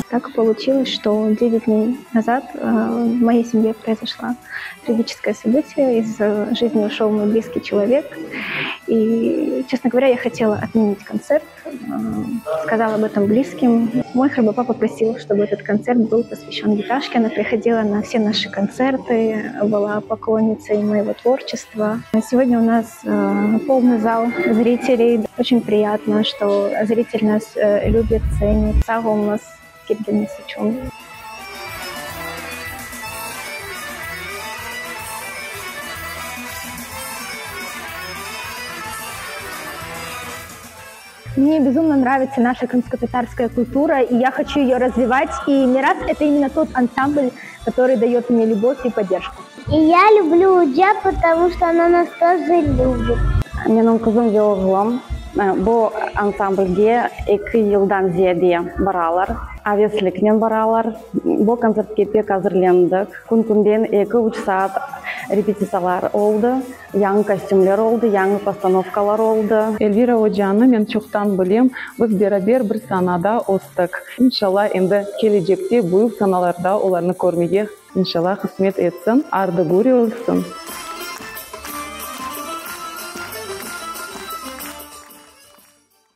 Так получилось, что 9 дней назад в моей семье произошло трагическое событие. Из жизни ушел мой близкий человек. И, честно говоря, я хотела отменить концерт, сказала об этом близким. Мой храбопа попросил, чтобы этот концерт был посвящен Виташке. Она приходила на все наши концерты, была поклонницей моего творчества. Сегодня у нас полный зал зрителей. Очень приятно, что зритель нас любит, ценит. Сага у нас Киргиз Сычун. Мне безумно нравится наша крымско-татарская культура, и я хочу ее развивать. И Мирас — это именно тот ансамбль, который дает мне любовь и поддержку. И я люблю Уджа, потому что она нас тоже любит. Менің қызым Йоғылым. Бұл ансамбльге 2 жылдан зиядия баралар. Авеслікнен баралар. Бұл концертке пек әзірлендік. Күн-күнден 2-3 саат репетициялар oldu. Яңы костюмлер oldu, яңы постановкалар oldu. Эльвира Оджаны мен чоқтан білем, біз бері бір санада остық. Иншалла, енді келешекте бұл саналарда оларны көрмеге иншалла қызмет етсін, арды бұр olsun.